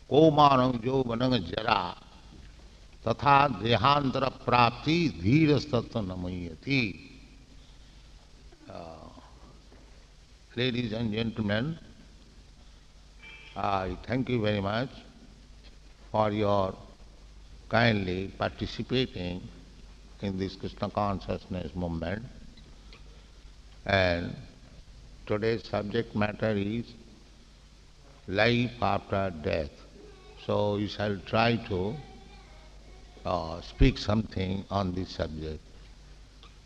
Komanam jovanang jara tatha dehantara prapti dhirastatta namayati. Ladies and gentlemen, I thank you very much for your kindly participating in this Krishna consciousness movement. And today's subject matter is life after death. So we shall try to speak something on this subject.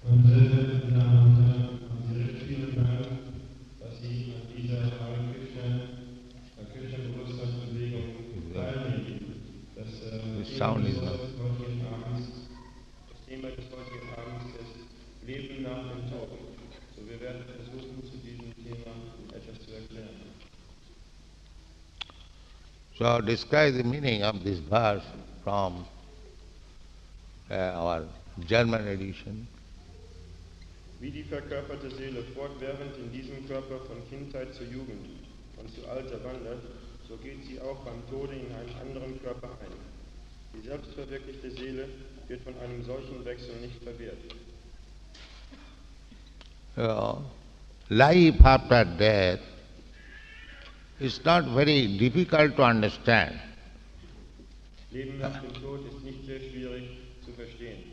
Und meine Damen und Herren, direkt vielen Dank, dass Sie an dieser Krishna-Bewusstseinsbewegung teilnehmen. This sound is not. Das Thema des heutigen Abends ist Leben nach dem Tod. So, wir werden versuchen, zu diesem Thema etwas zu erklären. So describe the meaning of this verse from our German edition. Wie die verkörperte Seele fortwährend in diesem Körper von Kindheit zur Jugend und zu Alter wandert, so geht sie auch beim Tode in einen anderen Körper ein. Die selbstverwirklichte Seele wird von einem solchen Wechsel nicht verwehrt. Life after death is not very difficult to understand. Leben nach dem Tod ist nicht sehr schwierig zu verstehen.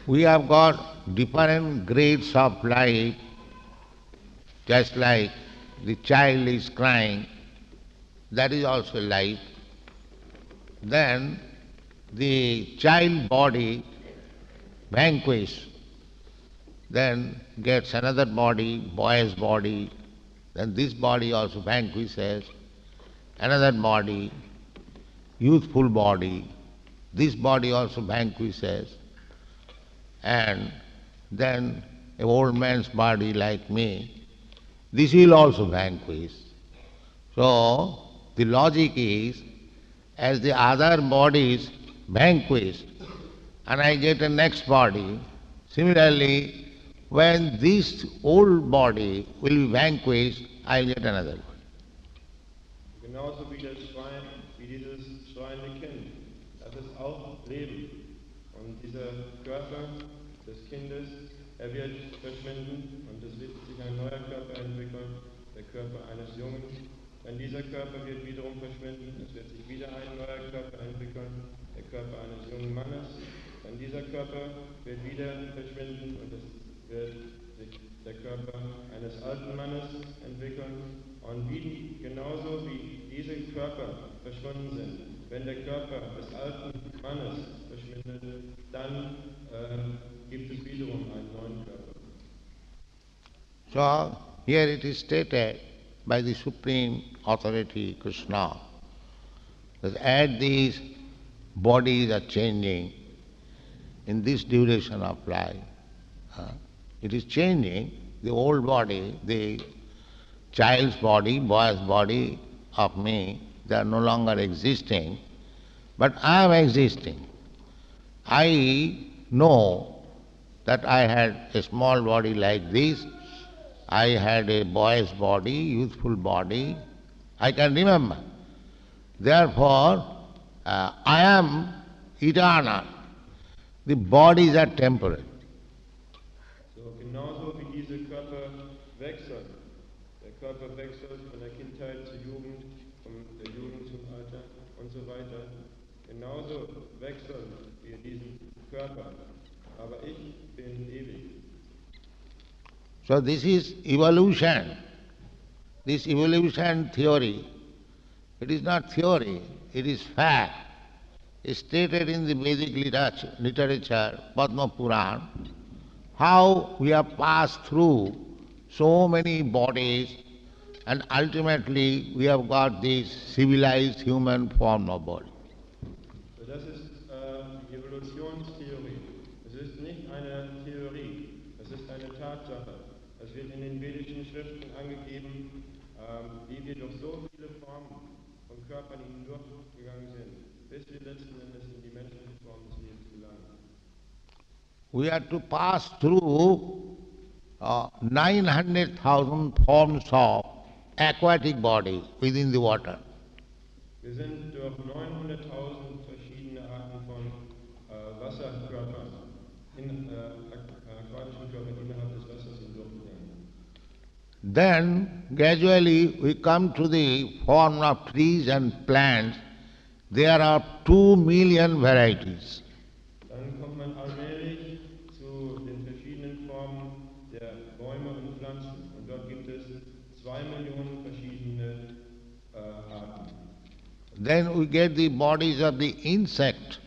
We have got different grades of life, just like the child is crying, that is also life. Then the child body vanquished, then gets another body, boy's body, then this body also vanquishes, another body, youthful body, this body also vanquishes, and then an old man's body like me, this will also vanquish. So the logic is, as the other bodies vanquished, and I get a next body, similarly, when this old body will be vanquished, I will get another body. Genauso wie dieses schreiende Kind, das ist auch Leben. Und dieser Körper des Kindes, er wird verschwinden und es wird sich ein neuer Körper entwickeln, der Körper eines Jungen. Denn dieser Körper wird wiederum verschwinden, es wird sich wieder ein neuer Körper entwickeln, der Körper eines jungen Mannes. Denn dieser Körper wird wieder verschwinden und es wird sich der Körper eines alten Mannes entwickeln. Und genauso wie diese Körper verschwunden sind, wenn der Körper des alten Mannes verschwindet, dann gibt es wiederum einen neuen Körper. So here it is stated by the Supreme Authority Krishna that as these bodies are changing in this duration of life, it is changing. The old body, the child's body, boy's body of me, they are no longer existing, but I am existing. I know that I had a small body like this, I had a boy's body, youthful body, I can remember. Therefore, I am eternal. The bodies are temporary. So genauso wie diese Körper wechseln. Der Körper wechselt von der Kindheit zur Jugend, von der Jugend zum Alter und so weiter. Genauso wechseln wir diesen Körper. Aber ich bin ewig. So this is evolution. This evolution theory, it is not theory, it is fact. It's stated in the Vedic literature, Padma Puran, how we have passed through so many bodies and ultimately we have got this civilized human form of body. So das ist die Evolutionstheorie. Es ist nicht eine Theorie, es ist eine Tatsache. Es wird in den vedischen Schriften angegeben, wie wir durch so viele Formen von Körpern hindurchgegangen sind, bis wir letzten Endes in die menschliche Form des Lebens gelangen. We have to pass through 900,000 forms of aquatic body within the water. Wir Wir sind durch 900.000 verschiedene Arten von Wasserkörpern, aquatischen Körpern innerhalb des Wassers hindurchgegangen. Then gradually we come to the form of trees and plants. There are 2 million varieties. Dann kommt man allmählich zu den verschiedenen Formen der Bäume und Pflanzen. Und dort gibt es 2 Millionen verschiedene Arten. Then we get the bodies of the insect.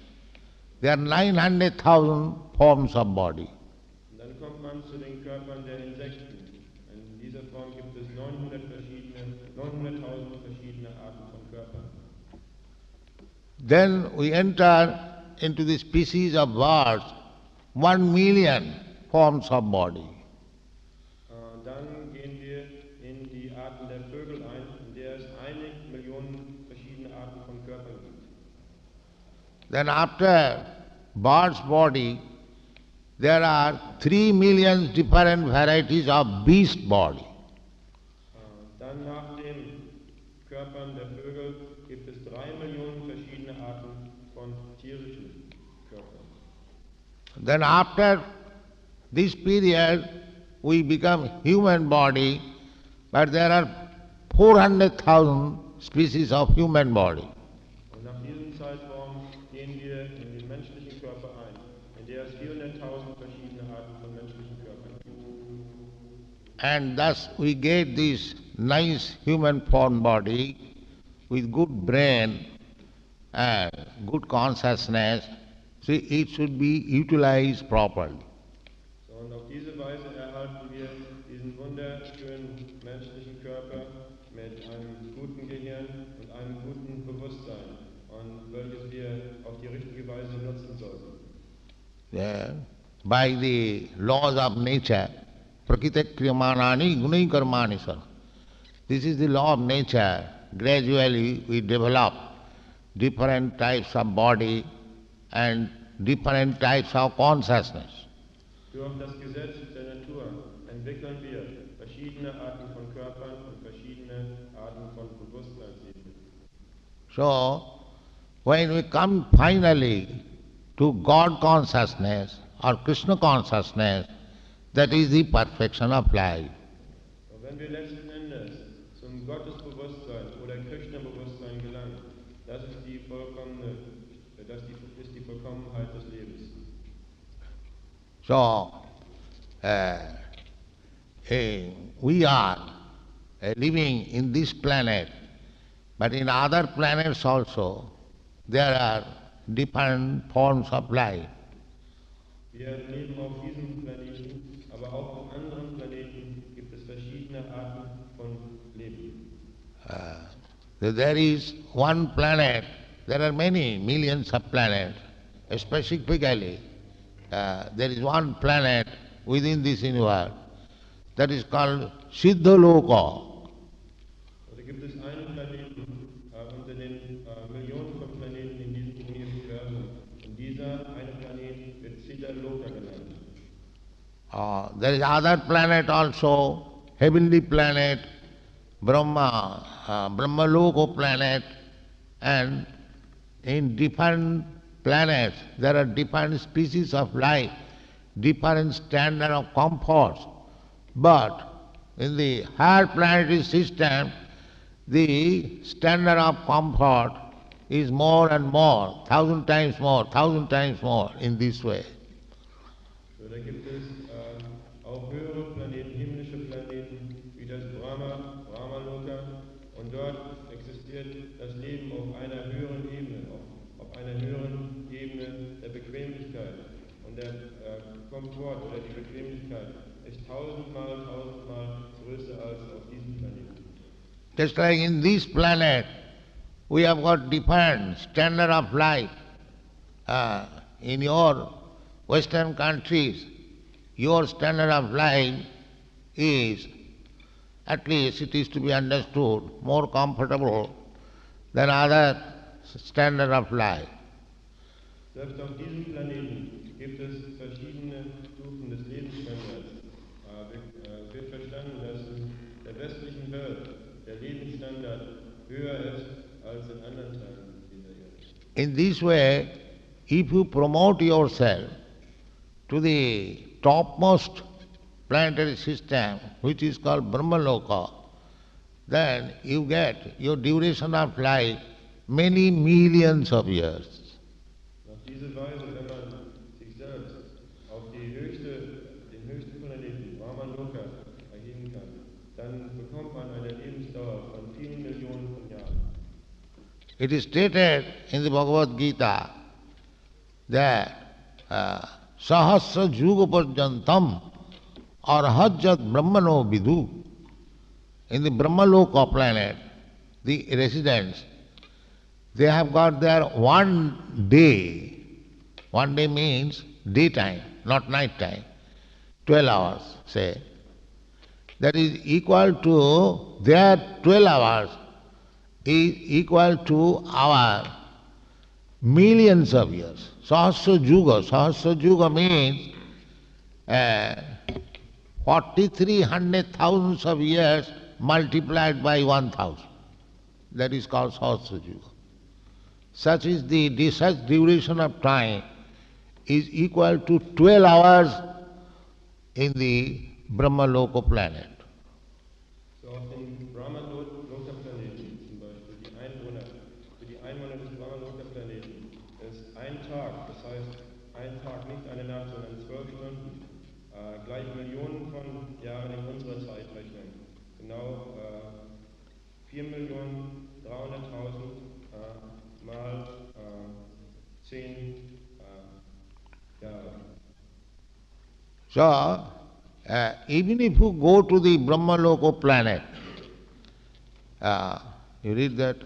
There are 900,000 forms of body. Und dann kommt man zu den Körpern der Insekten. In dieser Form gibt es 900.000 verschiedene Arten von Körpern. Then we enter into the species of birds, 1 million forms of body. Dann gehen wir in die Arten der Vögel ein, in der es 1 Million verschiedene Arten von Körpern gibt. Then after bird's body, there are 3 million different varieties of beast body. Dann nach den Körpern der Vögel gibt es 3 Millionen verschiedene Arten von tierischen Körpern. Then after this period, we become human body, but there are 400,000 species of human body. Und nach diesem Zeitraum gehen wir in den menschlichen Körper ein, in der es 400.000 verschiedene Arten von menschlichen Körpern gibt. And thus we get this nice human form body with good brain and good consciousness. See, it should be utilized properly. So, und auf diese Weise erhalten wir diesen wunderschönen menschlichen Körper mit einem guten Gehirn und einem guten Bewusstsein, und welches wir auf die richtige Weise nutzen sollten. Yeah. By the laws of nature, prakriti kriyamanani gunai karmani sar. This is the law of nature. Gradually we develop different types of body and different types of consciousness. Durch das Gesetz der Natur entwickeln wir verschiedene Arten von Körpern und verschiedene Arten von Bewusstseinsebenen. So, when we come finally to God consciousness or Krishna consciousness, that is the perfection of life. Und wenn wir letzten Endes zum Gottesbewusstsein oder Krishna-Bewusstsein gelangen, das ist die Vollkommenheit des Lebens. So, we are living in this planet, but in other planets also there are different forms of life. Wir leben auf diesem Planeten, aber auch auf anderen Planeten gibt es verschiedene Arten von Leben. There is one planet, there are many millions of planets. Specifically, there is one planet within this universe that is called Siddhaloka. Also gibt es einen Planeten unter den Millionen von Planeten in diesem Universum. Und dieser eine Planet wird Siddhaloka genannt. There is other planet also, heavenly planet, Brahmaloko planet, and in different planets there are different species of life, different standard of comfort. But in the higher planetary system, the standard of comfort is more and more, 1,000 times more in this way. So, da gibt es auch höhere Planeten, himmlische Planeten, wie das Brahmaloka, und dort existiert das Leben auf einer höheren Ebene, auf einer höheren Ebene der Bequemlichkeit. Und der Komfort oder die Bequemlichkeit ist 1000-mal größer als auf diesem Planeten. Just like in this planet, we have got different standard of life. In your Western countries, your standard of life is, at least it is to be understood, more comfortable than other standard of life. Selbst auf diesem Planeten gibt es verschiedene Stufen des Lebensstandards. Es wird verstanden, dass in der westlichen Welt der Lebensstandard höher ist als in anderen Teilen dieser Erde. In this way, if you promote yourself to the topmost planetary system, which is called Brahmaloka, then you get your duration of life many millions of years. Auf diese Weise, wenn man sich selbst auf den höchsten Planeten Brahmaloka erheben kann, dann bekommt man eine Lebensdauer von vielen Millionen von Jahren. It is stated in the Bhagavad Gita that Sahasra Juga Parjantam Arhajat Brahmano Vidu. In the Brahmaloka planet, the residents, they have got their 1 day. 1 day means daytime, not night time. 12 hours, say. That is equal to, their 12 hours is equal to our millions of years. Sahasra Juga means 4,300,000 of years multiplied by 1,000. That is called Sahasra Juga. Such is such duration of time is equal to 12 hours in the Brahmaloka planet. So auf den Brahmaloka-Planeten zum Beispiel, für die Einwohner des Brahmaloka-Planeten ist ein Tag, das heißt ein Tag, nicht eine Nacht, sondern 12 Stunden, gleich Millionen von Jahren in unserer Zeitrechnung. Genau 4.300.000 mal 10 Jahre. So, even if you go to the Brahmaloka planet, you read that,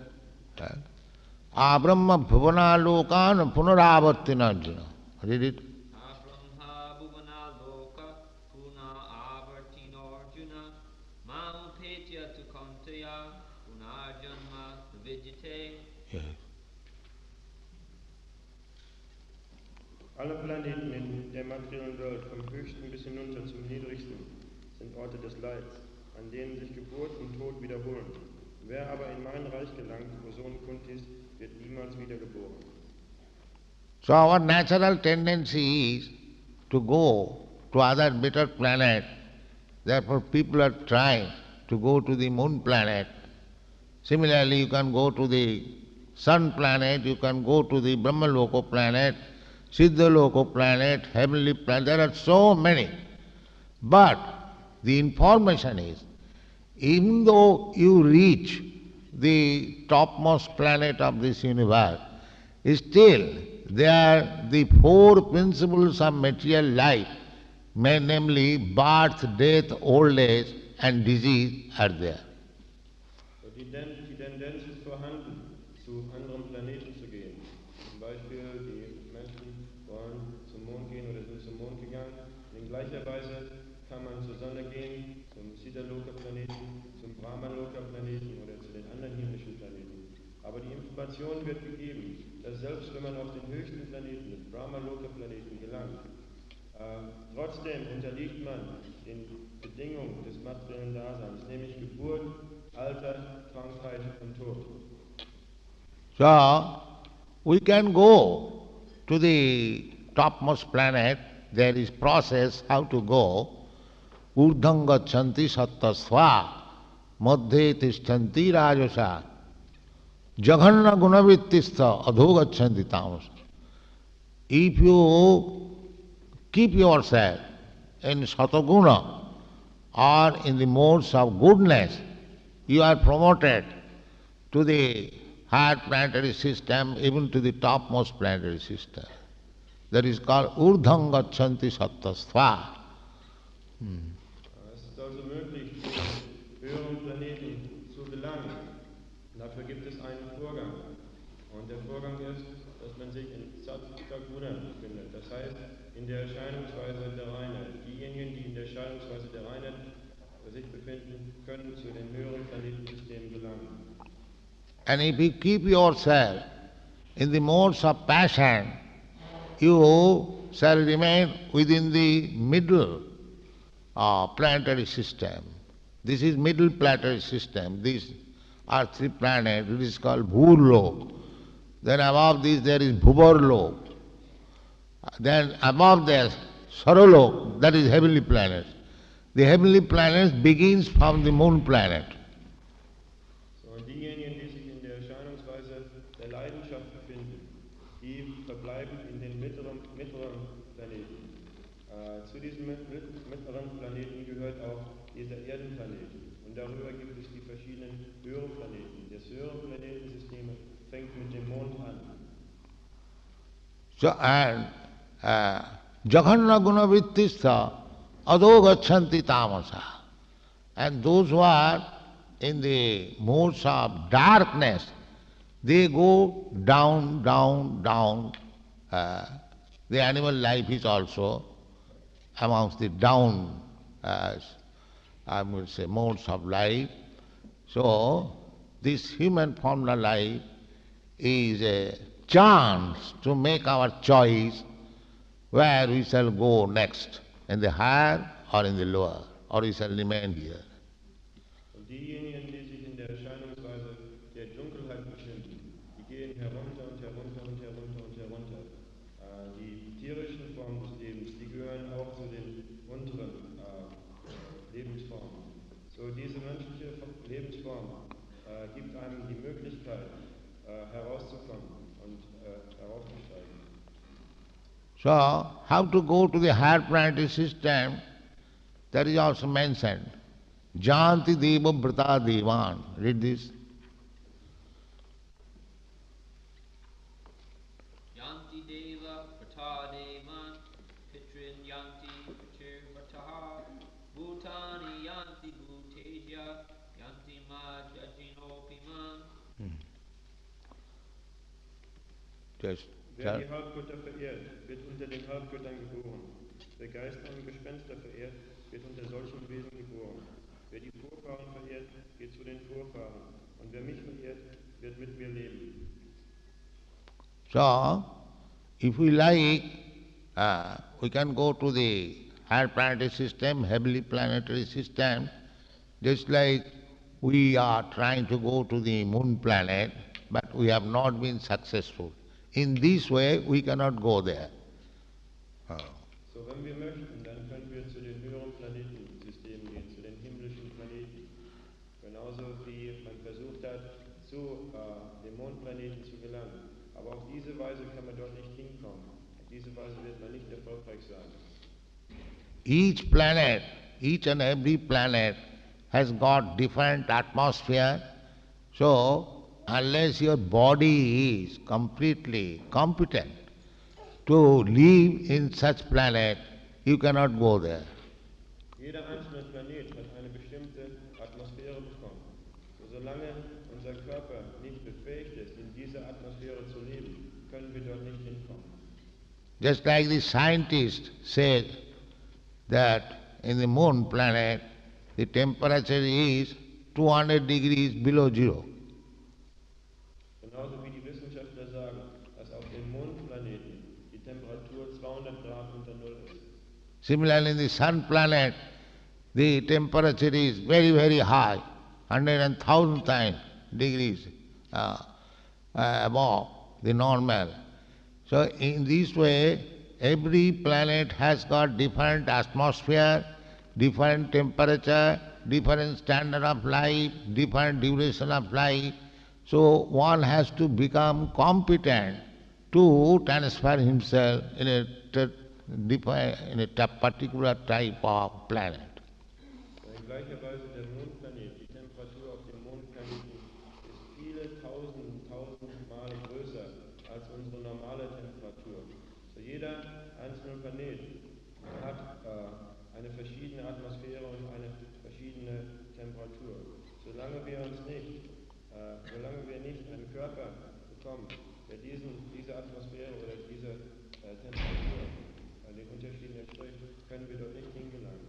Abrahma bhuvana lokan punaravartina arjuna. Read it. Abrahma bhuvana loka puna avartino arjuna mam petya tu kantaya punarjanma vijite. Yes. Alle Planeten in der materiellen Welt, vom höchsten bis hinunter zum niedrigsten, sind Orte des Leids, an denen sich Geburt und Tod wiederholen. Wer aber in mein Reich gelangt, o Sohn Kuntis, wird niemals wiedergeboren. So our natural tendency is to go to other better planet. Therefore people are trying to go to the moon planet. Similarly, you can go to the sun planet, you can go to the Brahmaloka planet, Siddhaloka planet, heavenly planet. There are so many. But the information is, even though you reach the topmost planet of this universe, still there the 4 principles of material life, namely birth, death, old age and disease are there. So die Tendenz ist vorhanden, zu anderen Planeten zu gehen. Zum Beispiel die Menschen wollen zum Mond gehen oder sind zum Mond gegangen. In gleicher Weise kann man zur Sonne gehen, zum Siddhaloka-Planeten, zum Brahmaloka-Planeten oder zu den anderen himmlischen Planeten. Aber die Information wird gegeben, dass selbst wenn man auf den höchsten Planeten, den Brahmaloka-Planeten, gelangt, trotzdem unterliegt man den Bedingungen des materiellen Daseins, nämlich Geburt, Alter, Krankheit und Tod. So, we can go to the topmost planet. There is process how to go. Urdham gachanti sattasva madhye tishtanti rajasa jaghanna gunavittistha adho gachanti tamasa. If you keep yourself in sataguna or in the modes of goodness, you are promoted to the higher planetary system, even to the topmost planetary system. That is called Urdham gachanti sattasva. Es ist also möglich, zu den höheren Planeten zu gelangen. Dafür gibt es einen Vorgang. Und der Vorgang ist, dass man sich in Sattva-Guna befindet. Das heißt, in der Erscheinungsweise der Reinheit. Diejenigen, die in der Erscheinungsweise der Reinheit sich befinden, können zu den höheren Planetensystemen gelangen. And if you keep yourself in the modes of passion, you shall remain within the middle planetary system. This is middle planetary system. This are three planets. It is called Bhurlok. Then above this there is Bhuvarlok. Then above there, Saralok, that is heavenly planets. The heavenly planets begins from the moon planet. So, und diejenigen, die sich in der Erscheinungsweise der Leidenschaft befinden, die verbleiben in den mittleren Planeten. Zu diesem mittleren Planeten gehört auch dieser Erdenplanet. Und darüber gibt es die verschiedenen höheren Planeten. Das höhere Planetensystem fängt mit dem Mond an. So, and Jaghanna Gunavittistha Ado Gachanti Tamasa. And those who are in the modes of darkness, they go down, down, down. The animal life is also amongst the down, I would say, modes of life. So, this human formula life is a chance to make our choice where we shall go next, in the higher or in the lower, or we shall remain here. Und diejenigen, die sich in der Erscheinungsweise der Dunkelheit befinden, die gehen herunter und herunter und herunter und herunter. Die tierischen Formen des Lebens, die gehören auch zu den unteren Lebensformen. So, diese menschliche Lebensform gibt einem die Möglichkeit, herauszukommen und heraufzusteigen. So, how to go to the higher planetary system, that is also mentioned. Janti Deva Brata Devan. Read this. Yanti Deva Prata Devan Pitrin Yanti Pitir Vrataha Bhutani Yanti Bhuteja Yanti Majajinopiman. Just Wer die Halbgötter verehrt, wird unter den Halbgöttern geboren. Wer Geister und Gespenster verehrt, wird unter solchen Wesen geboren. Wer die Vorfahren verehrt, geht zu den Vorfahren. Und wer mich verehrt, wird mit mir leben. So, if we like, we can go to the higher planetary system, heavenly planetary system, just like we are trying to go to the moon planet, but we have not been successful. In this way, we cannot go there. So, wenn wir möchten, dann können wir zu den höheren Planetensystemen gehen, zu den himmlischen Planeten. Genauso wie man versucht hat, zu dem Mondplaneten zu gelangen. Aber auf diese Weise kann man dort nicht hinkommen. Auf diese Weise wird man nicht erfolgreich sein. Each planet, each and every planet has got different atmosphere. So, unless your body is completely competent to live in such planet, you cannot go there. Jeder einzelne Planet hat eine bestimmte Atmosphäre bekommen. So, solange unser Körper nicht befähigt ist, in dieser Atmosphäre zu leben, können wir dort nicht hinkommen. Just like the scientist said that in the moon planet, the temperature is 200 degrees below zero. Genauso wie die Wissenschaftler sagen, dass auf dem Mondplaneten die Temperatur 200 Grad unter Null ist. Similarly, in the sun planet, the temperature is very, very high, 100,000 times degrees above the normal. So in this way, every planet has got different atmosphere, different temperature, different standard of life, different duration of life. So one has to become competent to transfer himself in a particular type of planet. In gleicher Weise der Mondplanet, die Temperatur auf dem Mondplaneten ist viele tausend Male größer als unsere normale Temperatur. So jeder einzelne Planet hat eine verschiedene Atmosphäre und eine verschiedene Temperatur. Solange wir nicht einen Körper bekommen, der diese Atmosphäre oder diese Temperatur den Unterschieden entspricht, können wir dort nicht hingelangen.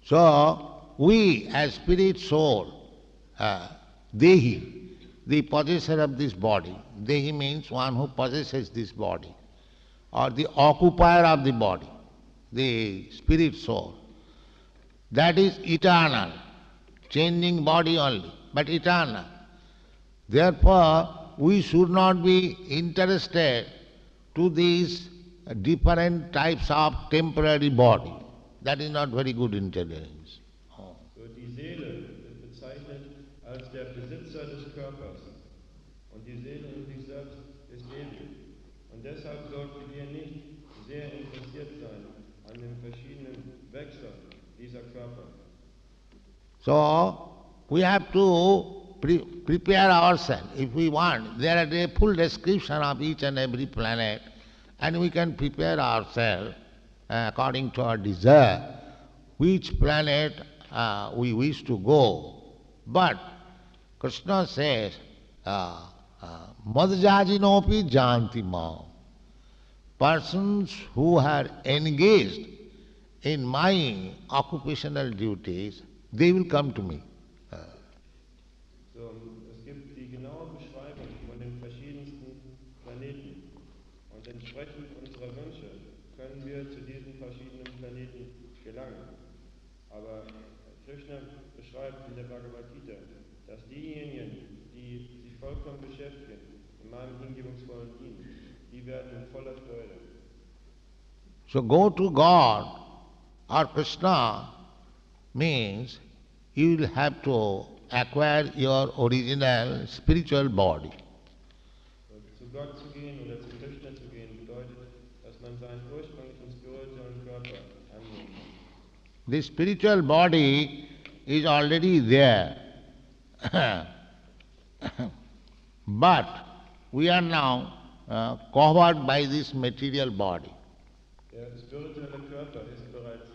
So we as spirit soul, Dehi, the possessor of this body, Dehi means one who possesses this body, or the occupier of the body, the spirit soul, that is eternal, changing body only. but eternal. Therefore, we should not be interested to these different types of temporary body. That is not very good intelligence. So die Seele wird bezeichnet als der Besitzer des Körpers. Und die Seele in sich selbst ist ewig. Und deshalb sollten wir nicht sehr interessiert sein an den verschiedenen Wechseln dieser Körper. So, we have to prepare ourselves if we want. There is a full description of each and every planet, and we can prepare ourselves according to our desire, which planet we wish to go. But Krishna says, Madhjajinopi janti mam. Persons who are engaged in my occupational duties, they will come to me. So, es gibt die genaue Beschreibung von den verschiedensten Planeten. Und entsprechend unserer Wünsche können wir zu diesen verschiedenen Planeten gelangen. Aber Krishna beschreibt in der Bhagavad Gita, dass diejenigen, die sich vollkommen beschäftigen in meinem hingebungsvollen Dienst, die werden in voller Freude. So go to God or Krishna means you will have to acquire your original spiritual body. Zu Gott zu gehen oder zu Krishna zu gehen bedeutet, dass man seinen ursprünglichen spirituellen Körper annehmen muss. The spiritual body is already there. But we are now covered by this material body. Der spirituelle Körper ist bereits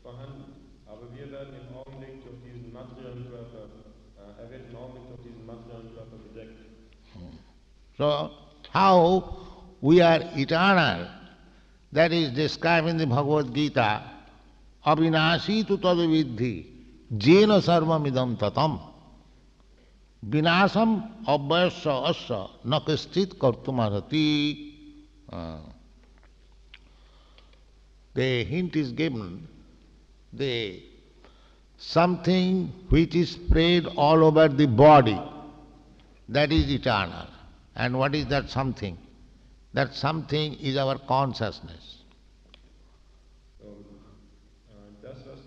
vorhanden, aber wir werden im Augenblick durch diesen materiellen Körper, er wird im Augenblick durch diesen materiellen Körper bedeckt. So, how we are eternal, that is described in the Bhagavad Gita, Avinashi tu tadavidhi, jena sarvamidam tatam, vinasam abhyasya asya nakastit kartumarhati. The hint is given, the something which is spread all over the body, that is eternal. And what is that something? That something is our consciousness. So, das, was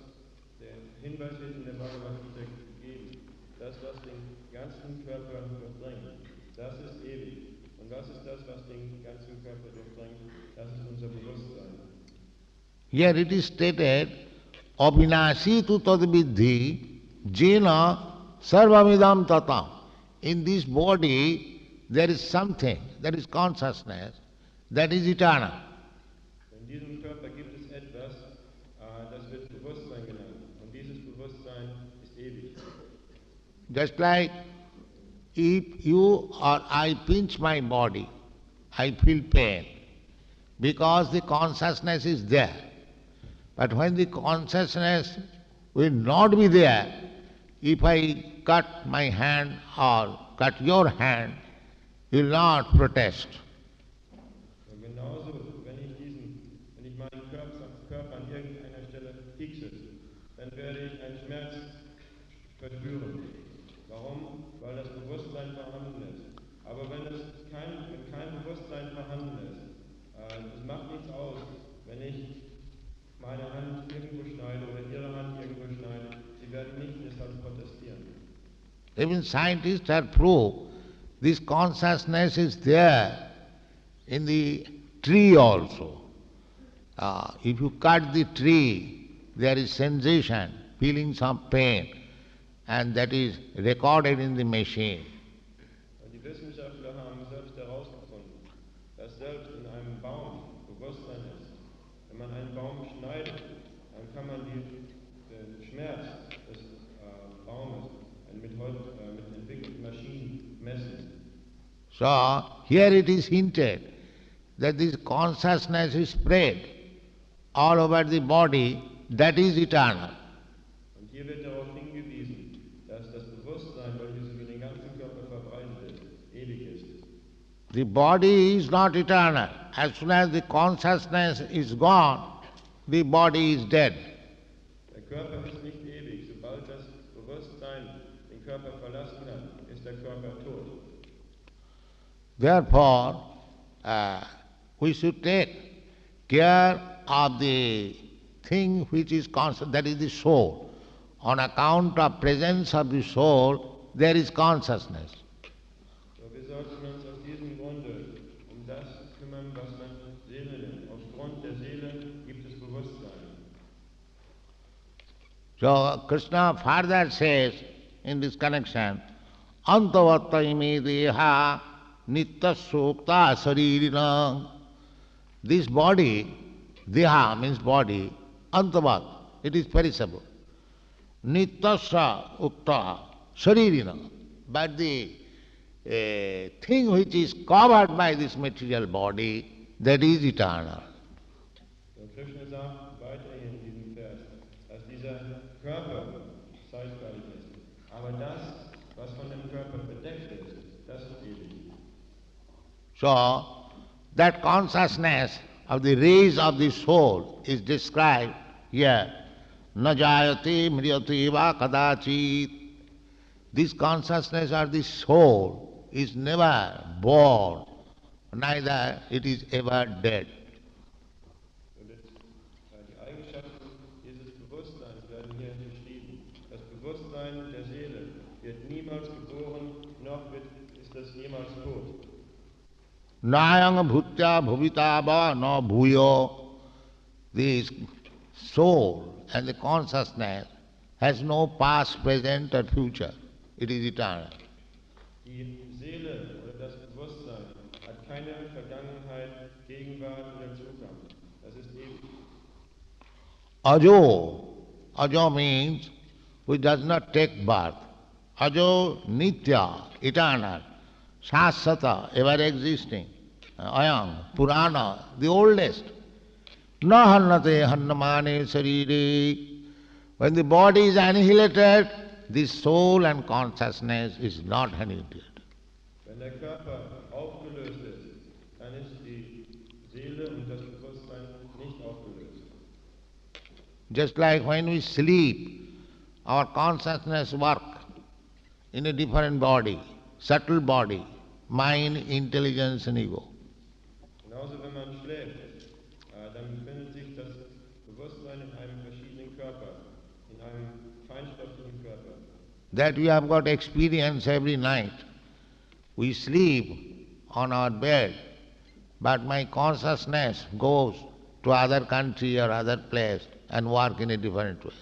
der Hinweis wird in der Bhagavad Gita gegeben, das, was den ganzen Körper durchdringt, das ist ewig. Und was ist das, was den ganzen Körper durchdringt? Das ist unser Bewusstsein. Here it is stated, Avinashi tu tadvidhi jena sarvamidam tatam. In this body there is something, that is consciousness, that is eternal. In diesem Körper gibt es etwas, das wird Bewusstsein genannt. Und dieses Bewusstsein ist ewig. Just like if you or I pinch my body, I feel pain, because the consciousness is there. But when the consciousness will not be there, if I cut my hand or cut your hand, you will not protest. Und genauso, wenn ich meinen Körper an irgendeiner Stelle fixe, dann werde ich einen Schmerz verspüren. Warum? Weil das Bewusstsein vorhanden ist. Aber wenn kein Bewusstsein vorhanden ist, es macht nichts aus, wenn ich meine Hand irgendwo schneide oder Ihre Hand irgendwo schneide, Sie werden nicht deshalb protestieren. Even scientists have proved this consciousness is there in the tree also. If you cut the tree, there is sensation, feeling some pain, and that is recorded in the machine. Und die Wissenschaftler haben selbst herausgefunden, dass selbst in einem Baum Bewusstsein ist. Wenn man einen Baum schneidet, dann kann man den Schmerz des Baumes mit entwickelten Maschinen messen. So, here it is hinted that this consciousness is spread all over the body, that is eternal. Und hier wird darauf hingewiesen, dass das Bewusstsein, welches über den ganzen Körper verbreitet ist, ewig ist. The body is not eternal. As soon as the consciousness is gone, the body is dead. Der Körper ist nicht ewig. Sobald das Bewusstsein den Körper verlassen Therefore, we should take care of the thing which is conscious, that is the soul. On account of presence of the soul, there is consciousness. So wir sollten uns aus diesem Grunde das kümmern, was man Seele nennt. Aufgrund der Seele gibt es Bewusstsein. So Krishna further says in this connection, Antavatta ime deha nitya sukta saririna. This body, deha means body, antavat, it is perishable. Nityasya ukta saririna. But the thing which is covered by this material body, that is eternal. So Krishna sagt weiterhin in diesem Vers, dass dieser Körper zeitweilig ist. Aber das, was von dem Körper bedeckt ist, das ist ewig. So, that consciousness of the rays of the soul is described here. Na jayate mriyate va kadachit. This consciousness of the soul is never born, neither it is ever dead. Und die Eigenschaften dieses Bewusstseins werden hier beschrieben. Das Bewusstsein der Seele wird niemals geboren, noch ist es niemals tot. Nayang bhutya bhuvita va no bhuyo. This soul and the consciousness has no past, present or future. It is eternal. Die Seele oder das Bewusstsein hat keine Vergangenheit, Gegenwart oder Zukunft. Das ist ewig. Ajo. Ajo means which does not take birth. Ajo nitya, eternal. Shasvata, ever existing. Ayam, Purana, the oldest. Na hannate hannamane sarire. When the body is annihilated, the soul and consciousness is not annihilated. Wenn der Körper aufgelöst ist, dann ist die Seele und das Bewusstsein nicht aufgelöst. Just like when we sleep, our consciousness work in a different body, subtle body, mind, intelligence and ego. Genauso wenn man schläft, dann befindet sich das Bewusstsein in einem verschiedenen Körper, in einem feinstofflichen Körper. That we have got experience every night. We sleep on our bed, but my consciousness goes to other country or other place and work in a different way.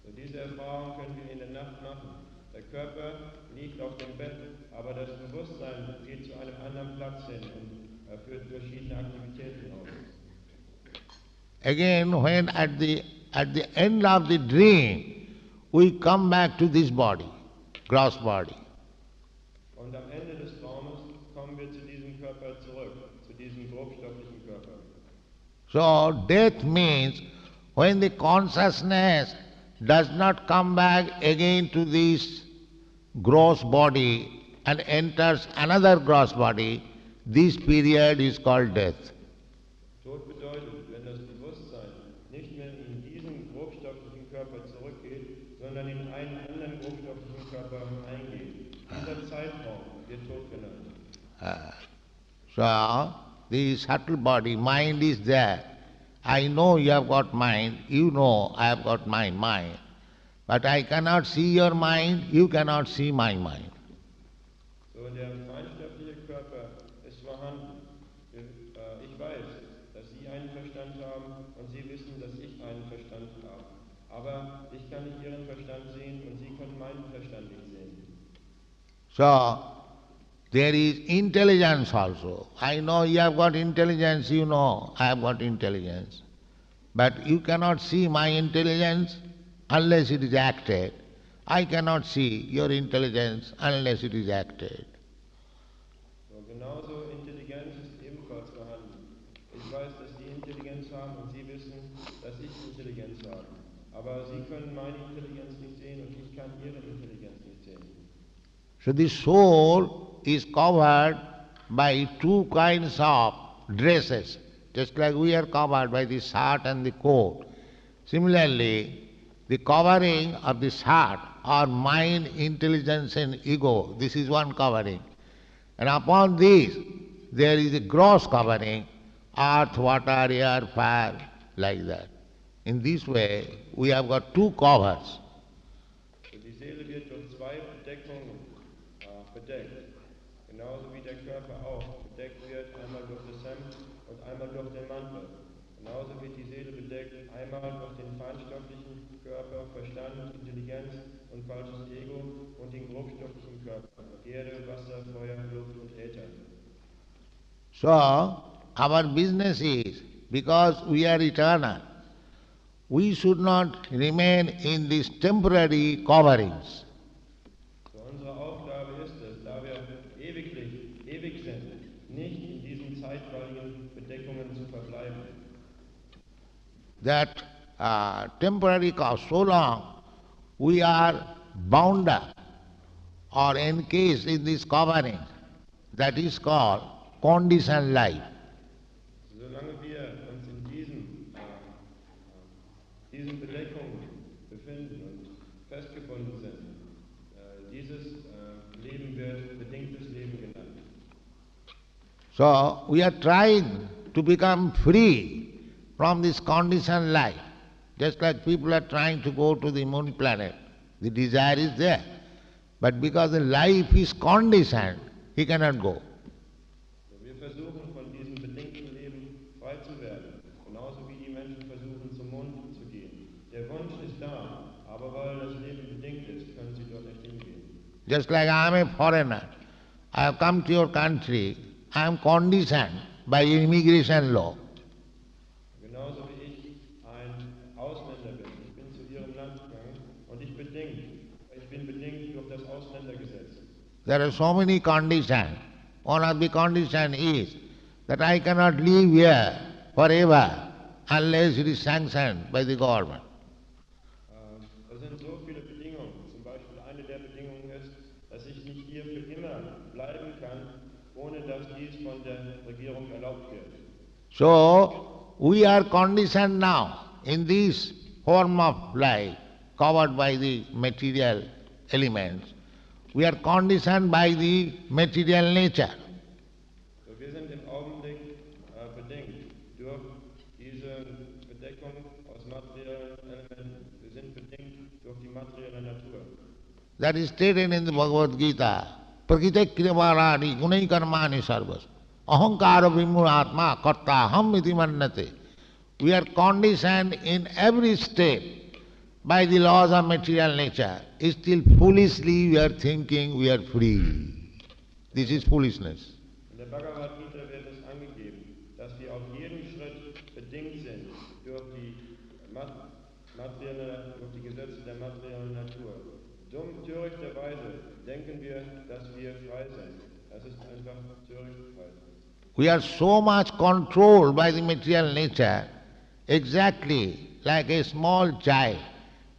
Und diese Erfahrung können wir in der Nacht machen. Der Körper liegt auf dem Bett, aber das Bewusstsein geht zu einem anderen Platz hin und führt verschiedene Aktivitäten aus. Again, when at the end of the dream, we come back to this body, gross body. Und am Ende des Traumes kommen wir zu diesem Körper zurück, zu diesem grobstofflichen Körper. So death means when the consciousness does not come back again to this gross body and enters another gross body, this period is called death. Tod bedeutet, wenn das Bewusstsein nicht mehr in diesen grobstofflichen Körper zurückgeht, sondern in einen anderen grobstofflichen Körper eingeht. Dieser Zeitraum wird Tod genannt. So, the subtle body, mind is there. I know you have got mind, you know I have got my mind. But I cannot see your mind, you cannot see my mind. So, der feinstoffliche Körper ist vorhanden. Ich weiß, dass Sie einen Verstand haben und Sie wissen, dass ich einen Verstand habe. Aber ich kann nicht Ihren Verstand sehen und Sie können meinen Verstand nicht sehen. So, there is intelligence also. I know you have got intelligence, you know I have got intelligence. But you cannot see my intelligence unless it is acted. I cannot see your intelligence unless it is acted. So, genauso Intelligenz ist ebenfalls vorhanden. Ich weiß, dass Sie Intelligenz haben und Sie wissen, dass ich Intelligenz habe. Aber Sie können meine Intelligenz nicht sehen und ich kann Ihre Intelligenz nicht sehen. So the soul is covered by two kinds of dresses, just like we are covered by the shirt and the coat. Similarly, the covering of the shirt or mind, intelligence and ego. This is one covering. And upon this, there is a gross covering, earth, water, air, fire, like that. In this way, we have got two covers. Die Seele wird durch zwei Bedeckungen bedeckt. Genauso wie der Körper auch bedeckt wird, einmal durch das Hemd und einmal durch den Mantel. Genauso wird die Seele bedeckt, einmal durch den feinstofflichen Körper, Verstand, Intelligenz und falsches Ego und den grobstofflichen Körper, Erde, Wasser, Feuer, Luft und Äther. So, our business is, because we are eternal, we should not remain in these temporary coverings. So unsere Aufgabe ist es, da wir ewig sind, nicht in diesen zeitweiligen Bedeckungen zu verbleiben. That temporary cause, so long we are bound up or encased in this covering, that is called conditioned life. Solange wir uns in diesen Bedeckungen befinden und festgebunden sind, dieses Leben wird bedingtes Leben genannt. So we are trying to become free from this conditioned life. Just like people are trying to go to the moon planet. The desire is there. But because the life is conditioned, he cannot go. Wir versuchen von diesem bedingten Leben frei zu werden, genauso wie die Menschen versuchen zum Mond zu gehen. Der Wunsch ist da, aber weil das Leben bedingt ist, können sie dort nicht hingehen. Just like I am a foreigner, I have come to your country, I am conditioned by immigration law. Genauso wie ich ein Ausländer bin. Ich bin zu ihrem Land gegangen und ich bin bedingt durch das Ausländergesetz. There are so many conditions. One of the conditions is that I cannot live here forever unless it is sanctioned by the government. Das sind so viele Bedingungen. Zum Beispiel eine der Bedingungen ist, dass ich nicht hier für immer bleiben kann, ohne dass dies von der Regierung erlaubt wird. So, we are conditioned now in this form of life, covered by the material elements. We are conditioned by the material nature. So, wir sind im Augenblick bedingt durch diese Bedeckung aus materiellen Elementen. Wir sind bedingt durch die materielle Natur. That is stated in the Bhagavad Gita. Prakite kriyavarani gunai karmani sarvas. Ahankara vimuratma karta ham iti mannate. We are conditioned in every step by the laws of material nature. Still foolishly we are thinking we are free. This is foolishness. In der Bhagavad Gita wird es angegeben, dass wir auf jedem Schritt bedingt sind durch die Gesetze der materiellen Natur. Dumm, törichterweise denken wir, dass wir frei sind. Das ist einfach töricht frei. We are so much controlled by the material nature, exactly like a small child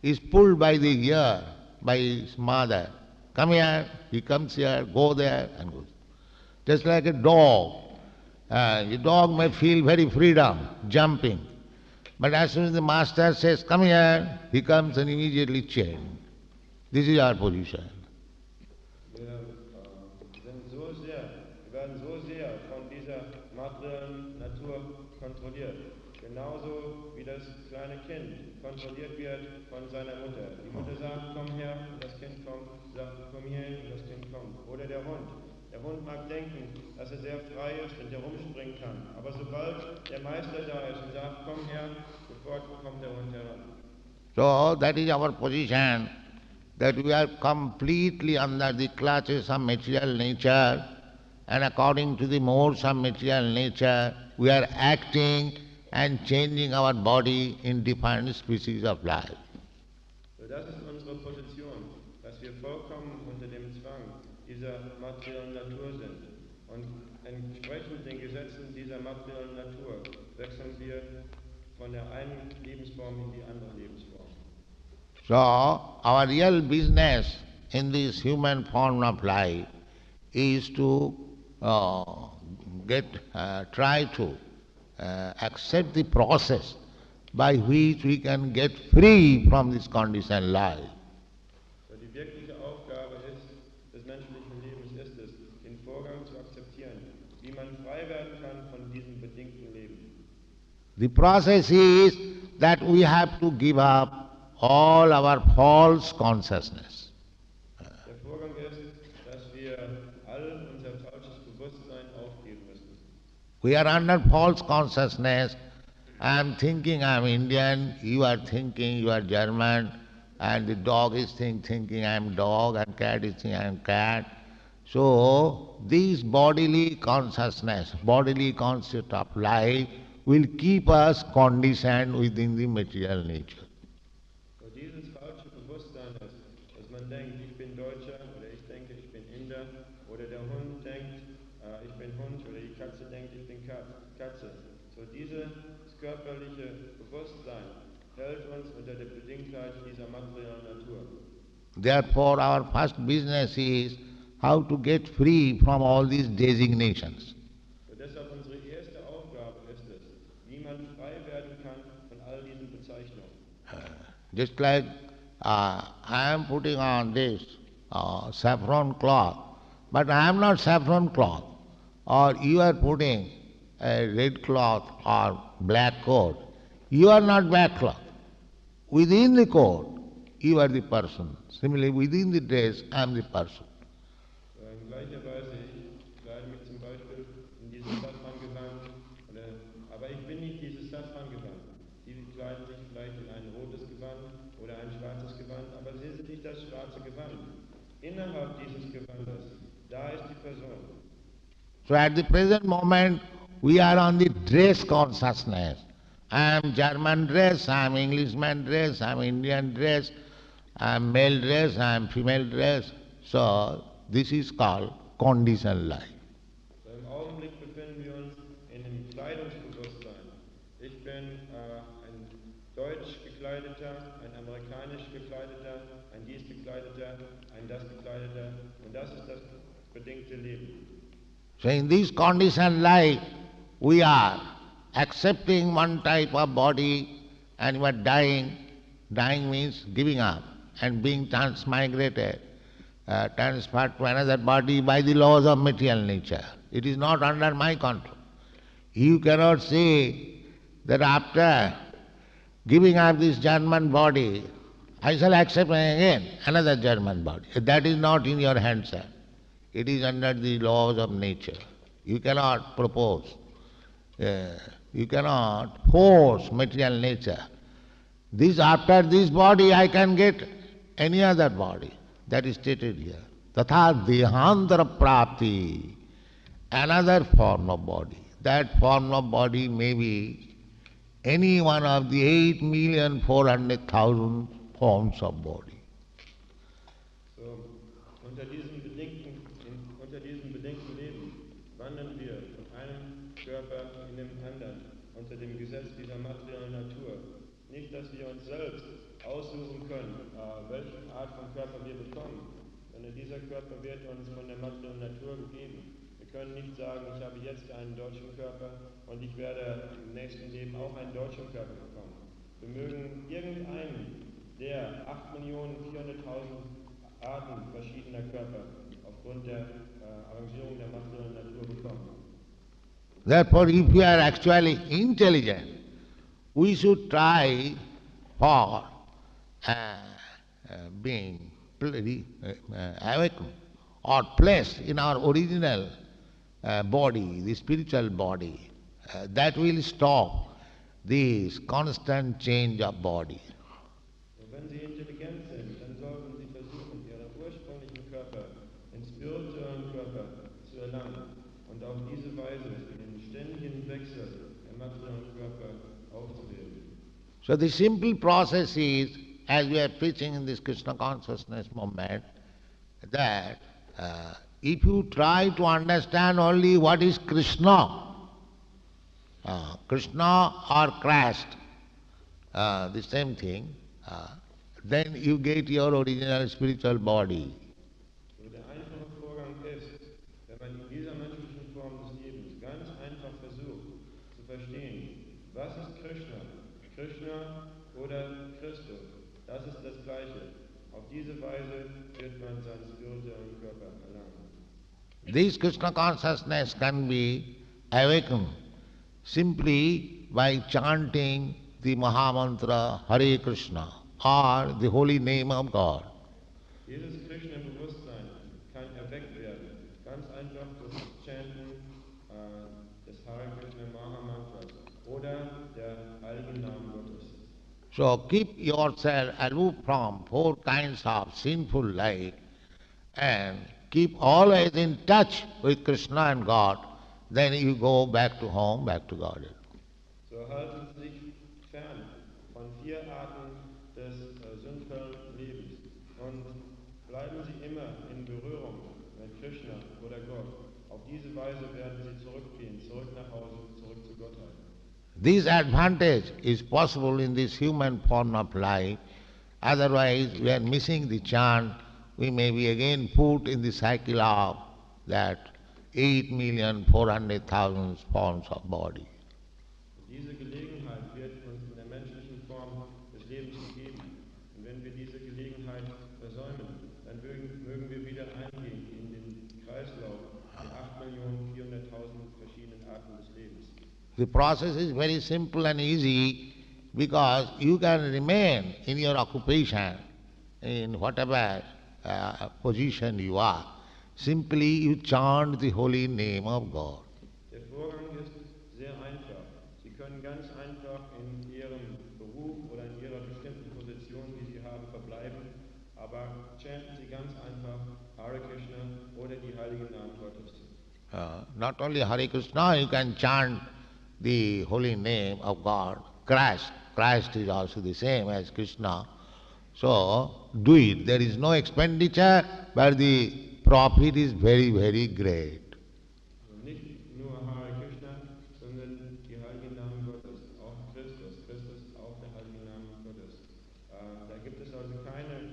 is pulled by the ear by his mother. Come here, he comes here, go there, and goes. Just like a dog. A dog may feel very freedom, jumping. But as soon as the master says, come here, he comes and immediately chained. This is our position. Wir werden so sehr von dieser materiellen Natur kontrolliert. Genauso wie das kleine Kind kontrolliert wird von seiner Mutter. Die Mutter sagt, komm her, und das Kind kommt, sagt, komm hier hin, und das Kind kommt. Oder der Hund. Der Hund mag denken, dass er sehr frei ist und herumspringen kann. Aber sobald der Meister da ist und sagt, komm her, sofort kommt der Hund heran. So that is our position, that we are completely under the clutches of material nature, and according to the modes of material nature, we are acting and changing our body in different species of life. So, das ist unsere Position, dass wir vollkommen unter dem Zwang dieser materiellen Natur sind. Und entsprechend den Gesetzen dieser materiellen Natur wechseln wir von der einen Lebensform in die andere Lebensform. So our real business in this human form of life is to try to accept the process by which we can get free from this conditioned life. So Vorgang zu akzeptieren, wie man frei werden kann von diesem bedingten Leben. The process is that we have to give up all our false consciousness. Der Vorgang ist, dass wir all unser falsches Bewusstsein aufgeben müssen. We are under false consciousness. I am thinking I am Indian, you are thinking you are German, and the dog is thinking I am dog, and cat is thinking I am cat. So, this bodily consciousness, bodily concept of life will keep us conditioned within the material nature. So dieses falsche Bewusstsein ist, dass man denkt, ich bin Deutscher oder ich denke, ich bin Inder oder der Hund denkt, ich bin Hund oder die Katze denkt, ich bin Katze. So dieses körperliche Bewusstsein hält uns unter der Bedingtheit dieser materiellen Natur. Therefore, our first business is how to get free from all these designations. So deshalb unsere erste Aufgabe ist es, wie man frei werden kann von all diesen Bezeichnungen. Just like I am putting on this saffron cloth, but I am not saffron cloth. Or you are putting a red cloth or black coat. You are not black cloth. Within the coat, you are the person. Similarly, within the dress, I am the person. So in gleicher Weise, ich kleide mich zum Beispiel in dieses Safrangewand, aber ich bin nicht dieses Safrangewand. Sie kleiden sich vielleicht in ein rotes Gewand oder ein schwarzes Gewand, aber sie sind nicht das schwarze Gewand. Innerhalb dieses Gewandes, da ist die Person. So at the present moment, we are on the dress consciousness. I am German dress, I am Englishman dress, I am Indian dress, I am male dress, I am female dress. So this is called conditioned life. So im Augenblick befinden wir uns in dem Kleidungsbewusstsein. Ich bin ein deutsch gekleideter, ein amerikanisch gekleideter, ein dies gekleideter, ein das gekleideter und das ist das bedingte Leben. So in this conditioned life, we are accepting one type of body and you are dying. Dying means giving up and being transmigrated, transferred to another body by the laws of material nature. It is not under my control. You cannot say that after giving up this German body, I shall accept again another German body. That is not in your hands, sir. It is under the laws of nature. You cannot propose. You cannot force material nature. After this body I can get any other body. That is stated here. Tatha dehantara prapti, another form of body. That form of body may be any one of the 8,400,000 forms of body. So, unter diesem bedingten Leben wandern wir von einem Körper in den anderen unter dem Gesetz dieser materiellen Natur. Nicht, dass wir uns selbst aussuchen können, welche Art von Körper wir bekommen, sondern dieser Körper wird uns von der materiellen Natur gegeben. Wir können nicht sagen, ich habe jetzt einen deutschen Körper und ich werde im nächsten Leben auch einen deutschen Körper bekommen. Wir mögen irgendeinen der 8.400.000 Arten verschiedener Körper aufgrund der Arrangierung der materiellen Natur bekommen. Therefore, if we are actually intelligent, we should try for being awakened or placed in our original body, the spiritual body. That will stop this constant change of body. Wenn Sie intelligent sind, dann sollten Sie versuchen, Ihren ursprünglichen Körper, den spirituellen Körper zu erlangen und auf diese Weise den ständigen Wechsel der materiellen Körper aufzuheben. So the simple process is, as we are preaching in this Krishna consciousness movement, that if you try to understand only what is Krishna, Krishna or Christ, the same thing, then you get your original spiritual body. So der einfache Vorgang ist, wenn man in dieser menschlichen Form des Lebens ganz einfach versucht zu verstehen, was ist Krishna? Krishna oder Christus? Das ist das Gleiche. Auf diese Weise wird man seinen spirituellen Körper erlangen. This Krishna consciousness can be awakened simply by chanting the Mahamantra Hare Krishna or the holy name of God. Dieses Krishna-Bewusstsein kann erweckt werden, ganz einfach durch das Chanten des Hare Krishna Mahamantras oder der heiligen Namen Gottes. So keep yourself aloof from four kinds of sinful life and keep always in touch with Krishna and God. Then you go back to home, back to Godhead. So halten Sie sich fern von vier Arten des sündvollen Lebens und bleiben Sie immer in Berührung mit Krishna oder Gott. Auf diese Weise werden Sie zurückgehen, zurück nach Hause, zurück zu Gottheit. This advantage is possible in this human form of life. Otherwise, we are missing the chant. We may be again put in the cycle of that 8,400,000 forms of body. Diese Gelegenheit wird uns in der menschlichen Form des Lebens gegeben. Und wenn wir diese Gelegenheit versäumen, dann mögen wir wieder eingehen in den Kreislauf der 8.400.000 verschiedenen Arten des Lebens. The process is very simple and easy because you can remain in your occupation, in whatever position you are. Simply you chant the holy name of God. Der Vorgang ist sehr einfach. Sie können ganz einfach in Ihrem Beruf oder in Ihrer bestimmten Position, die Sie haben, verbleiben, aber chanten Sie ganz einfach Hare Krishna oder die heiligen Namen Gottes. Not only Hare Krishna, you can chant the holy name of God, Christ. Christ is also the same as Krishna. So do it. There is no expenditure, but the profit is very, very great. Also nicht nur Hare Krishna, sondern die heiligen Namen Gottes, auch Christus. Christus auch der heilige Name Gottes. Da gibt es also keine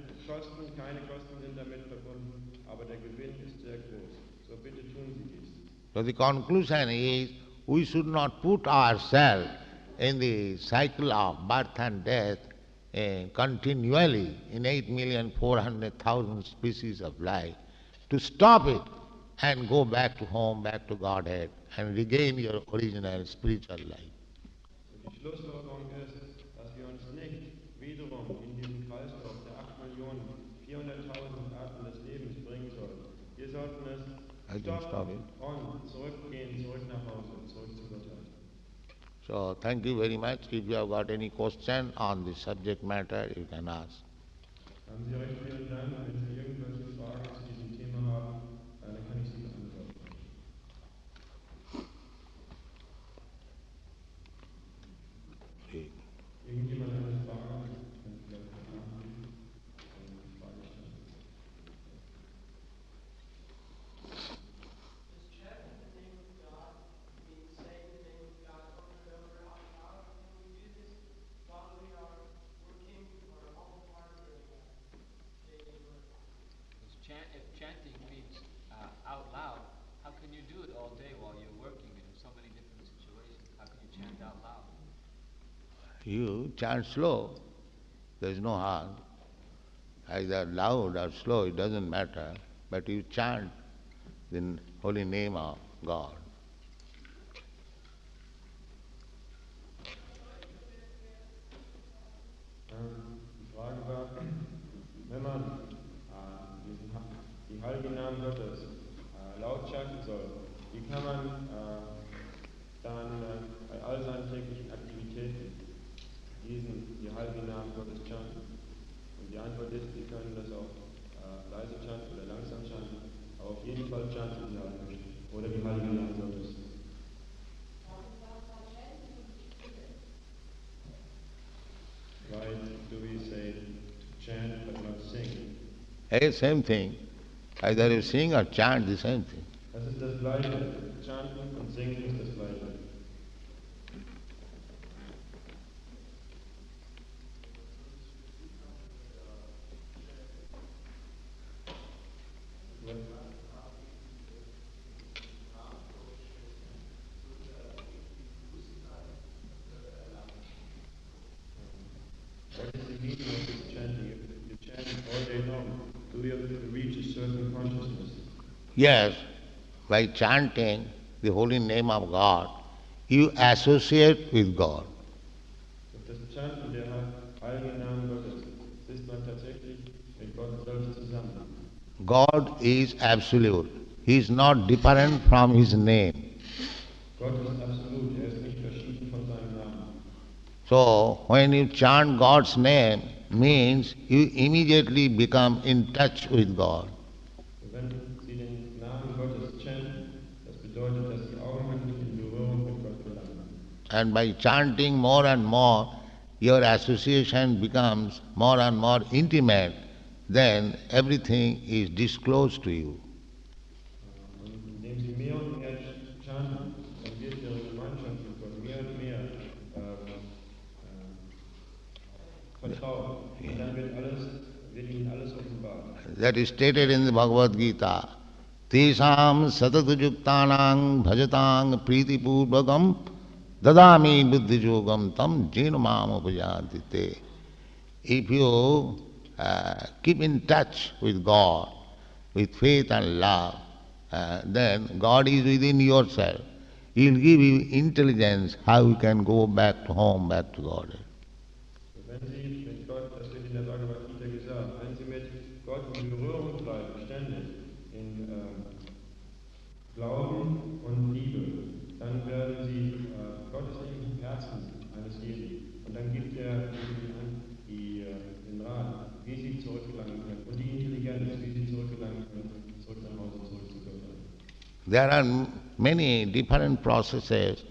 Kosten sind damit verbunden, aber der Gewinn ist sehr groß. So bitte tun Sie dies. So the conclusion is, we should not put ourselves in the cycle of birth and death continually in 8,400,000 species of life. To stop it and go back to home, back to Godhead, and regain your original spiritual life. Die Schlussfolgerung ist, dass wir uns nicht wiederum in diesen Kreislauf der 8.400.000 Arten des Lebens bringen sollten. Wir sollten es stoppen und zurückgehen, zurück nach Hause, zurück zu Gottheit. So thank you very much. If you have got any question on the subject matter, you can ask. Haben Sie recht vielen Dank. Wenn Sie irgendwelche Fragen zu diesem Thema haben, dann kann ich sie beantworten. Irgendjemand hat eine Frage? Kann ich vielleicht nachlesen? Die Frage stellen. Does chanting the name of God mean saying the name of God over and over out loud? Can we do this while we are working or all part of daily work? If chanting means out loud, how can you do it all day while you're working in so many different situations? How can you chant out loud? You chant slow, there is no harm. Either loud or slow, it doesn't matter, but you chant the holy name of God. Die Frage war, wenn man die heiligen Namen Gottes laut chanten soll, wie kann man dann bei all seinen täglichen Aktivitäten die heiligen Namen Gottes chanten? Und die Antwort ist, wir können das auch leise chanten oder langsam chanten, aber auf jeden Fall chanten die Heiligen oder die heiligen Namen Gottes. Why do we say to chant but not sing? Hey, same thing. Either you sing or chant, the same thing. Das ist das Gleiche. Chanten und Singen ist das Gleiche. What is the meaning of this chanting? If you chant all day long, do you have to reach a certain consciousness? Yes, by chanting the holy name of God, you associate with God. Durch das Chanten der heiligen Namen Gottes ist man tatsächlich mit Gott selbst zusammen. God is absolute. He is not different from his name. Gott ist absolut, er ist nicht verschieden von seinem Namen. So when you chant God's name, means you immediately become in touch with God. Wenn Sie den Namen Gottes chanten, das bedeutet, dass Sie augenblicklich in Berührung mit Gott gelangen. And by chanting more and more, your association becomes more and more intimate, then everything is disclosed to you. Und indem Sie mehr und mehr chanten, dann wird Ihre Gemeinschaft mit Gott mehr und mehr vertraut. Und dann wird Ihnen alles offenbart. That is stated in the Bhagavad Gita. Tesam satatujuktanang bhajatang pritipurvakam dadami buddhijogam tam jenamam upajantite. If you keep in touch with God, with faith and love, then God is within yourself. He will give you intelligence how you can go back to home, back to God. Wenn Sie mit Gott, das wird in der Bhagavad Gita gesagt, wenn Sie mit Gott in Berührung bleiben, ständig in Glauben und Liebe, dann werden Sie Gottes im Herzen eines jeden. Und dann gibt er Ihnen den Rat, wie Sie zurückgelangen können und die Intelligenz, wie Sie zurückgelangen können, zurück nach Hause, zurück zu Gott. There are many different processes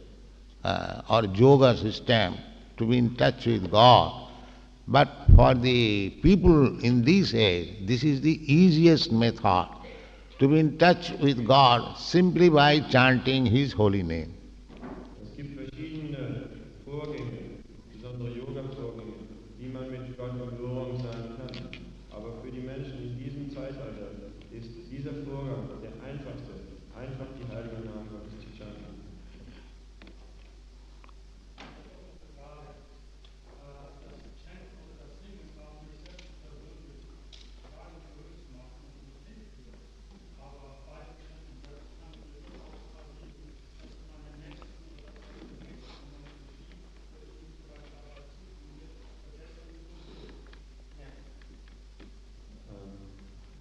or yoga system to be in touch with God. But for the people in this age, this is the easiest method to be in touch with God simply by chanting His holy name. Es gibt verschiedene Vorgänge, besondere Yoga-Vorgänge, wie man mit Gott in Berührung sein kann. Aber für die Menschen in diesem Zeitalter ist dieser Vorgang der einfachste, einfach die heiligen Namen Gottes zu chanten.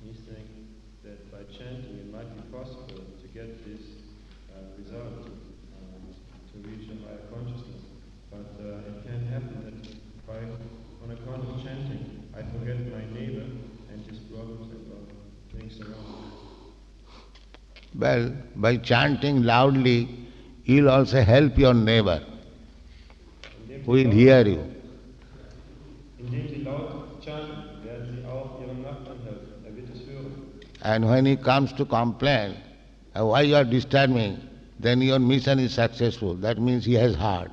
He's saying that by chanting it might be possible to get this result, to reach a higher consciousness. But it can happen that on account of chanting, I forget my neighbor and his problems and things around. Well, by chanting loudly, you'll also help your neighbor who will hear you. Indem Sie laut chanten, werden Sie auch Ihrem Nachbarn helfen. Er wird es hören. And when he comes to complain, why you are disturbing, then your mission is successful. That means he has heard.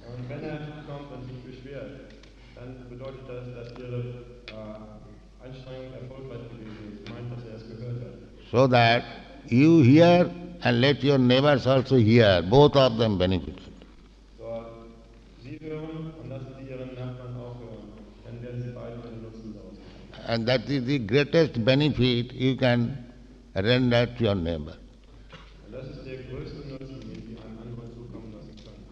Und wenn er kommt und sich beschwert, dann bedeutet das, dass Ihre Anstrengung erfolgreich gewesen ist. Meint, dass er es gehört hat. So that you hear and let your neighbors also hear, both of them benefit. So, Sie hören und lassen Sie Ihren Nachbarn auch hören. Dann werden Sie beide den Nutzen daraus haben. And that is the greatest benefit you can render to your neighbor. Und das ist der größte Nutzen, den Sie einem anderen zukommen lassen können.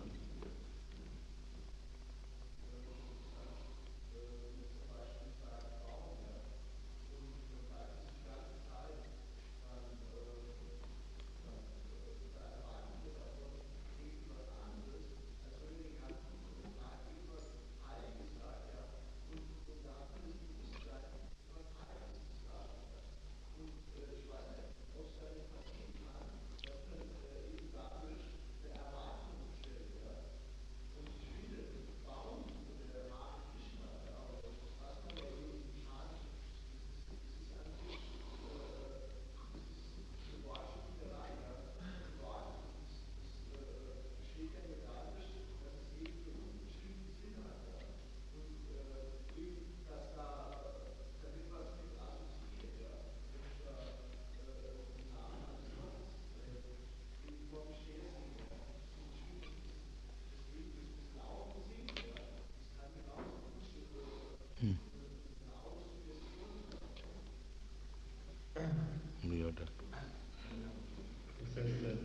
says that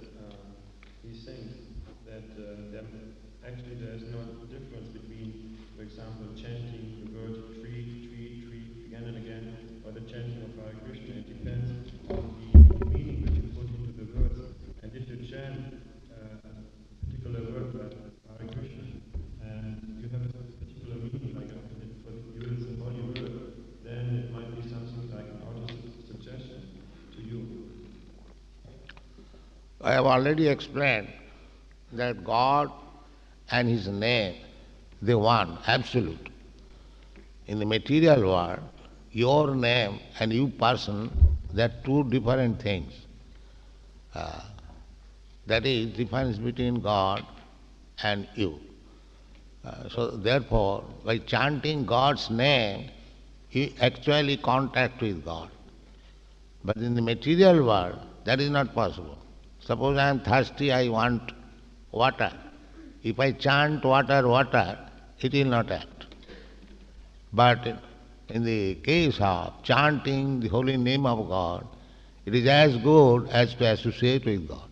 he thinks that actually there is no difference between, for example, chanting the word tree, tree, tree again and again, or the chanting of Hare Krishna. It depends on the meaning which you put into the words. And if you chant a particular word like Hare Krishna, and you have a particular meaning, like for you it's a holy word, then it might be something like an auto-suggestion to you. I have already explained that God and His name, they one, absolute. In the material world, your name and you person, they are two different things. That is difference between God and you. So therefore, by chanting God's name, you actually contact with God. But in the material world, that is not possible. Suppose I am thirsty, I want water. If I chant water, water, it will not act. But in the case of chanting the holy name of God, it is as good as to associate with God.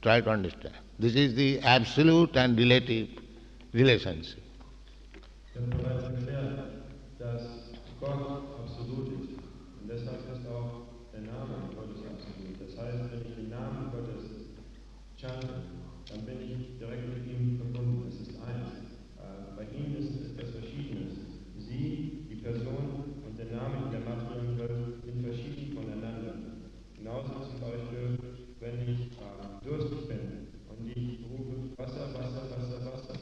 Try to understand. This is the absolute and relative relationship. Ich habe bereits erklärt, dass Gott absolut ist. Und deshalb ist auch der Name Gottes absolut. Das heißt, wenn ich den Namen Gottes chante, dann bin ich direkt mit ihm verbunden. Es ist eins. Bei ihm ist etwas Verschiedenes. Sie, die Person und der Name in der materiellen Welt sind verschieden voneinander. Genauso zum Beispiel, wenn ich durstig bin und ich rufe Wasser, Wasser, Wasser, Wasser.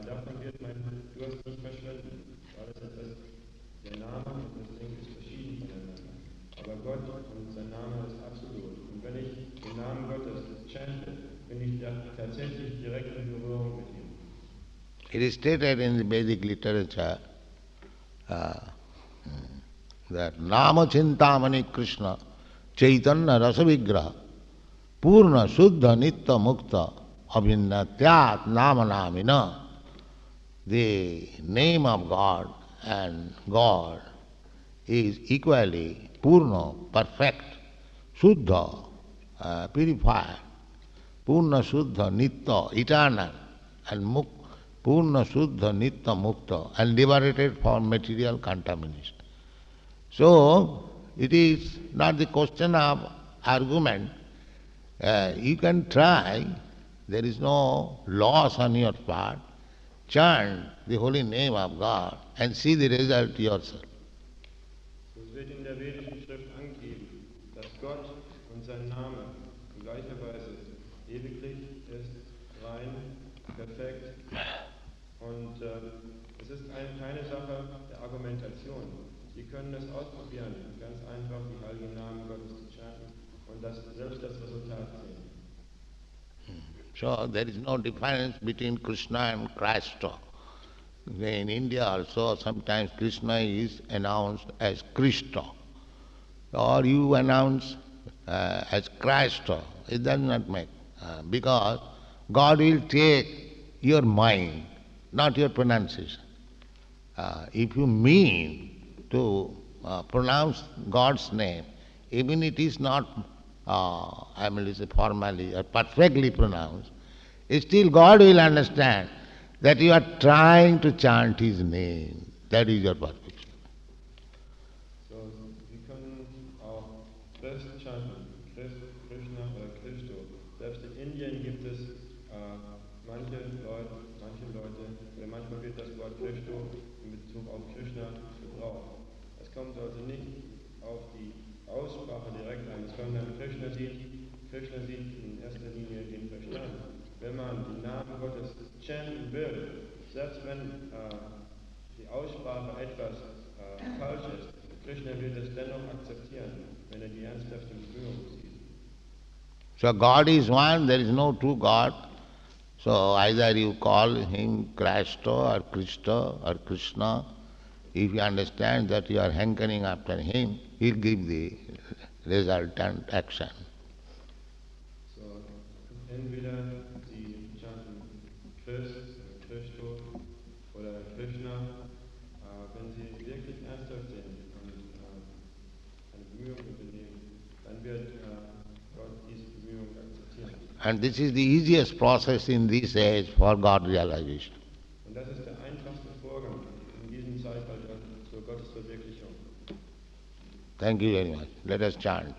Davon wird mein Durst nicht verschwinden, weil es etwas, der Name und das Ding ist verschieden voneinander. Aber Gott und sein Name ist absolut. Und wenn ich den Namen Gottes chante, bin ich tatsächlich direkt in Berührung mit ihm. It is stated in the Vedic literature that Nama Chintamani Krishna Chaitanya Rasa Vigraha Purna Shuddha Nitya Mukta Abhinnatyat Nama Namina. The name of God and God is equally Purna, perfect, Shuddha, purified, Purna Shuddha Nitya, eternal, and Purna Shuddha Nitya Mukta, and liberated from material contamination. So, it is not the question of argument. You can try, there is no loss on your part. Chant the holy name of God and see the result yourself. Es wird in der vedischen Schrift angegeben, dass Gott und sein Name in gleicher Weise ewiglich ist, rein, perfekt. Und es ist keine Sache der Argumentation. Sie können es ausprobieren, ganz einfach die heiligen Namen Gottes zu chanten und selbst das Resultat sehen. So there is no difference between Krishna and Krishna. In India also sometimes Krishna is announced as Krishna, or you announce as Krishna. It does not make, because God will take your mind, not your pronunciation. If you mean to pronounce God's name, even it is not, formally or perfectly pronounced, still God will understand that you are trying to chant His name. That is your perfection. So, wir können auch Christ chanten, Krishna oder Christo. Selbst in Indien gibt es manche Leute, oder manchmal wird das Wort Christo in Bezug auf Krishna gebraucht. Es kommt also nicht auf die Aussprache direkt an, sondern Krishna sieht in erster Linie den Verstand. Wenn man den Namen Gottes chanten will, selbst wenn die Aussprache etwas falsch ist, Krishna wird es dennoch akzeptieren, wenn die ernsthafte Bemühung sieht. So God is one, there is no two God. So either you call Him Krishna or Krishna. If you understand that you are hankering after Him, He'll give the resultant action. So, entweder Sie chanten Christo oder Krishna, wenn Sie wirklich ernsthaft sind und eine Bemühung unternehmen, dann wird Gott diese Bemühung And this is the easiest process in this age for God realization. Und das ist der einfachste Vorgang in diesem Zeitalter zur Gottesverwirklichung. Thank you very much. Let us chant.